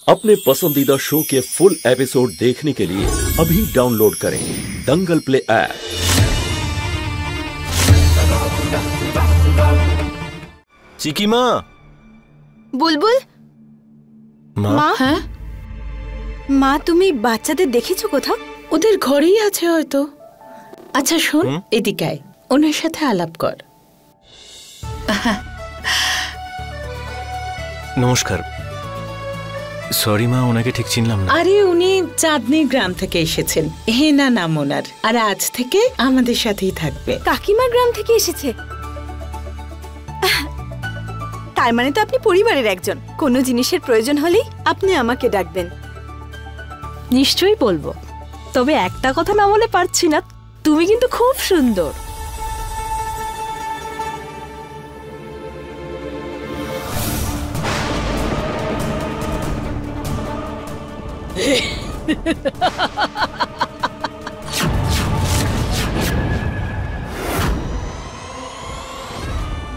अपने पसंदीदा शो के फुल एपिसोड देखने के लिए अभी डाउनलोड करें दंगल प्ले ऐप। চিকি মা। বুলবুল মা। হ্যাঁ মা, তুমি বাচ্চাদের দেখেছো কোথাও? ওদের ঘরেই আছে হয়তো। আচ্ছা শোন, এদিকে আয়, ওনার সাথে আলাপ কর। নমস্কার। সরি মা, ওনাকে ঠিক চিনলাম না। আরে উনি চাঁদনি গ্রাম থেকে এসেছেন, হেনা নাম ওনার, আর আজ থেকে আমাদের সাথেই থাকবে। কাকিমার গ্রাম থেকে এসেছে? তার মানে তো আপনি পরিবারের একজন। কোনো জিনিসের প্রয়োজন হলেই আপনি আমাকে ডাকবেন। নিশ্চয়ই বলবো, তবে একটা কথা না বলে পারছি না, তুমি কিন্তু খুব সুন্দর।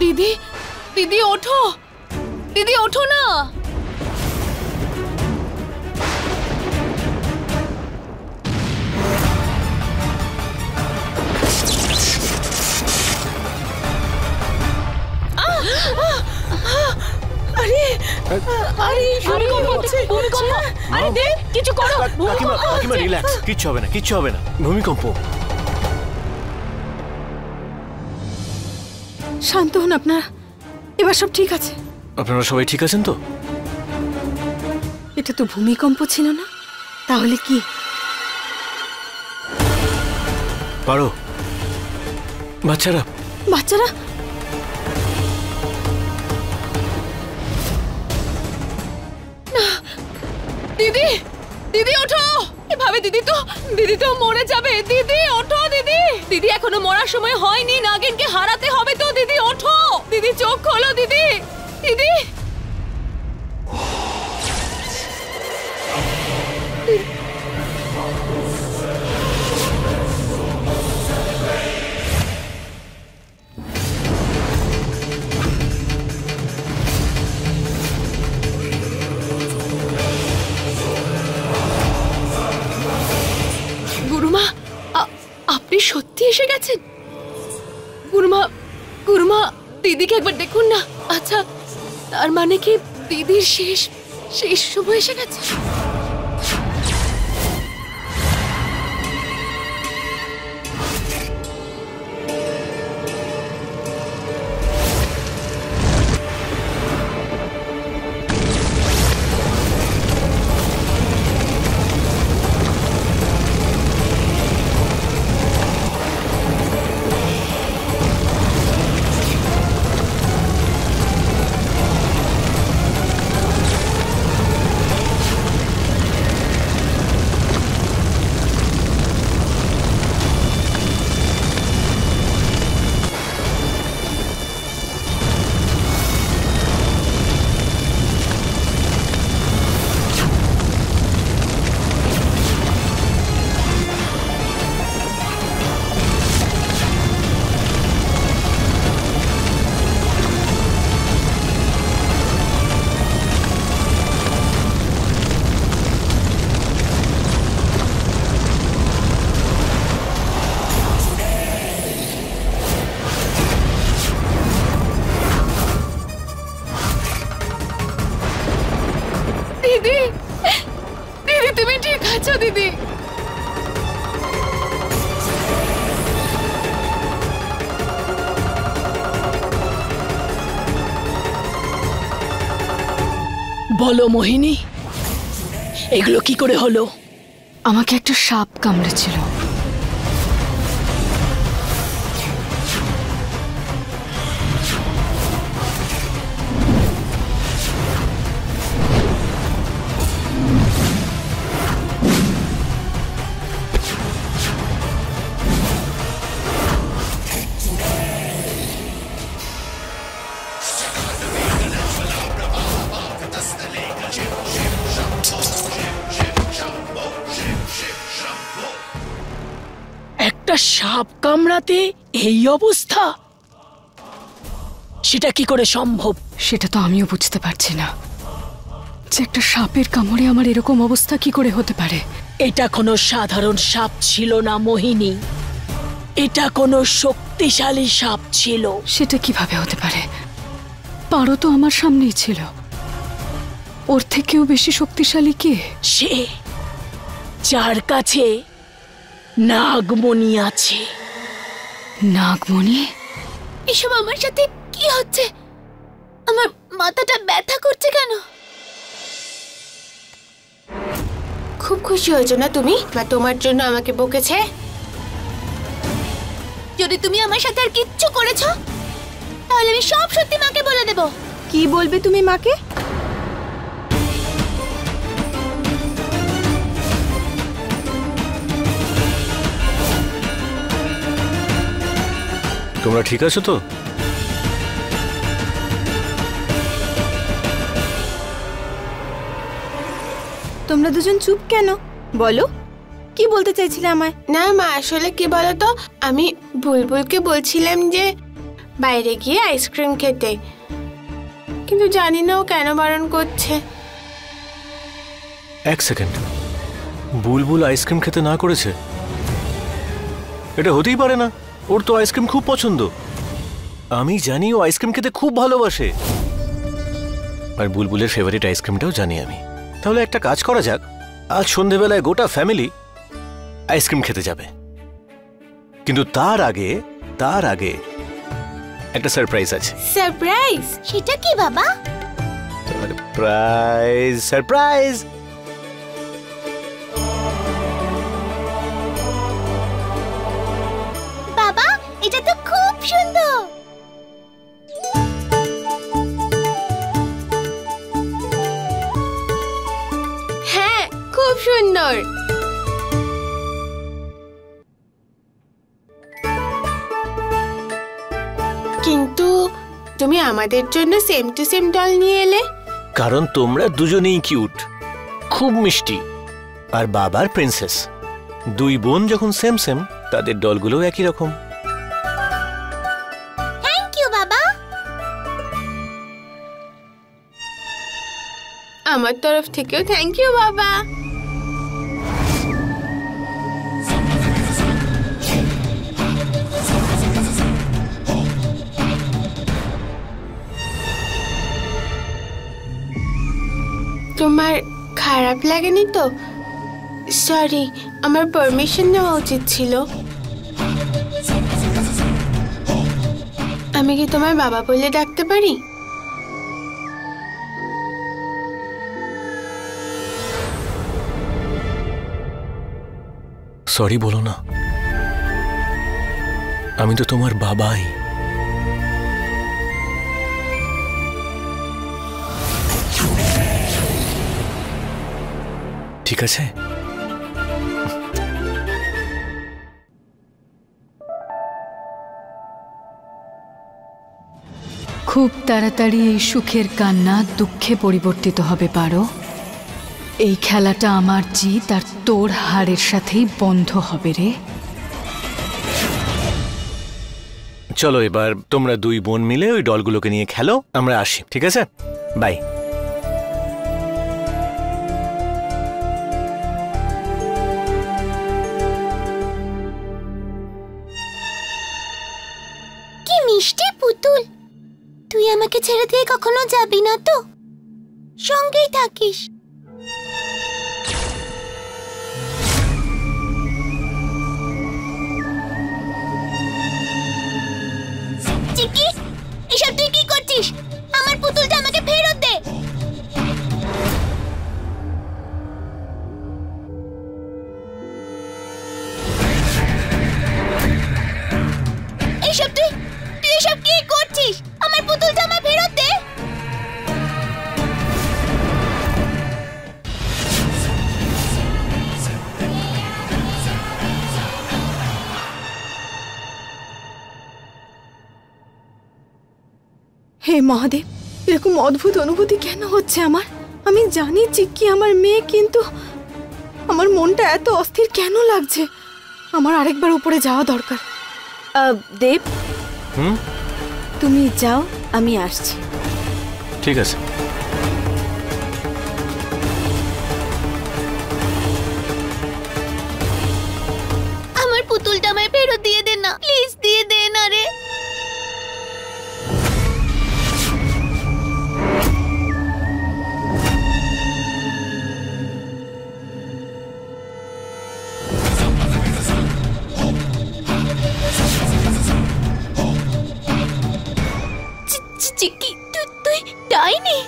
दीदी दीदी ओठो, दीदी ओठो ना। আরে আরে ভূমিকম্প হচ্ছে, ভূমিকম্প। আরে দে কিছু করো। কাকিমা রিল্যাক্স, কিচ্ছু হবে না, কিচ্ছু হবে না। ভূমিকম্প। শান্ত হন আপনারা, এবার সব ঠিক আছে। আপনারা সবাই ঠিক আছেন তো? এটা তো ভূমিকম্প ছিল না, তাহলে কি? পারো বাচ্চারা। বাচ্চারা? दीदी दीदी ओठो, এভাবে দিদি তো মরে যাবে। দিদি ওঠো, দিদি দিদি এখনো মরার সময় হয়নি, নাগিনকে হারাতে হবে তো। দিদি ওঠো, দিদি চোখ খোলো, দিদি দিদি। গুরুমা, আপনি সত্যি এসে গেছেন? গুরুমা দিদিকে একবার দেখুন না। আচ্ছা, তার মানে কি দিদির শেষ সময় এসে গেছে? দিদি দিদি তুমি ঠিক আছো? দিদি বলো মোহিনী, এগুলো কি করে হলো? আমাকে একটা সাপ কামড়েছিল। একটা সাপ কামড়াতে এই অবস্থা? সেটা কি করে সম্ভব? সেটা তো আমিও বুঝতে পারছি না। যে একটা সাপের কামড়ে আমার এরকম অবস্থা কি করে হতে পারে? এটা কোনো সাধারণ সাপ ছিল না মোহিনী, এটা কোনো শক্তিশালী সাপ ছিল। সেটা কিভাবে হতে পারে? পারো তো আমার সামনেই ছিল। ওর থেকেও বেশি শক্তিশালী কে? সে যার কাছে নাগমণি আছে। নাগমণি? এসব আমার সাথে কি হচ্ছে? আমার মাথাটা ব্যথা করছে কেন? খুব খুশি হয়েছো না তুমি? মা তোমার জন্য আমাকে বকেছে। যদি তুমি আমার সাথে আর কিচ্ছু করেছো তাহলে আমি সব সত্যি মাকে বলে দেব। কি বলবে তুমি মাকে? তোমরা ঠিক আছো তো? তোমরা দুজন চুপ কেন? বলো, কি বলতে চাইছিলে আমায়? না মা, আসলে কি বলতো, আমি বুলবুলকে বলছিলাম যে বাইরে গিয়ে আইসক্রিম খেতে, কিন্তু জানি না ও কেন বারণ করছে। এক সেকেন্ড, বুলবুল আইসক্রিম খেতে না করেছে? এটা হতেই পারে না, ওর তো আইসক্রিম খুব পছন্দ। আমি জানি ও আইসক্রিম খেতে খুব ভালোবাসে, আর বুলবুলের ফেভারিট আইসক্রিমটাও জানি আমি। তাহলে একটা কাজ করা যাক, আজ সন্ধেবেলায় গোটা ফ্যামিলি আইসক্রিম খেতে যাবে, কিন্তু তার আগে একটা সারপ্রাইজ আছে। সারপ্রাইজ? সেটা কি বাবা? সারপ্রাইজ। বাবা, এটা তো খুব সুন্দর। হ্যাঁ, খুব সুন্দর। কিন্তু তুমি আমাদের জন্য সেম টু সেম ডল নিয়ে এলে? কারণ তোমরা দুজনেই কিউট, খুব মিষ্টি, আর বাবার প্রিন্সেস। দুই বোন যখন সেম সেম, তাদের ডলগুলো একই রকম। থ্যাংক ইউ বাবা। আমার তরফ থেকেও থ্যাংক ইউ বাবা। তোমার খারাপ লাগেনি তো? সরি, আমার পারমিশন নেওয়া উচিত ছিল। আমি কি তোমার বাবা বলে ডাকতে পারি? সরি বলো না, আমি তো তোমার বাবাই। ঠিক আছে? খুব তাড়াতাড়ি এই সুখের কান্না দুঃখে পরিবর্তিত হবে পারো। এই খেলাটা আমার জিত আর তোর হারের সাথেই বন্ধ হবে রে। চলো এবার তোমরা দুই বোন মিলে ওই ডলগুলোকে নিয়ে খেলো, আমরা আসি, ঠিক আছে? বাই। কি মিষ্টি পুতুল, তুই আমাকে ছেড়ে দিয়ে কখনো যাবি না তো? সঙ্গেই থাকিস। চিকি, এসব তুই কি করছিস? আমার পুতুলটা আমাকে ফেরত দে। এসব তুই এসব কি করছিস? আমার পুতুলটা আমায় ফেরত দে। হে মহাদেব, এরকম অদ্ভুত অনুভূতি কেন হচ্ছে আমার? আমি জানি চিক্কি আমার মেয়ে, কিন্তু আমার মনটা এত অস্থির কেন লাগছে? আমার আরেকবার উপরে যাওয়া দরকার। দেব, তুমি যাও, আমি আসছি। ঠিক আছে। যাইনি।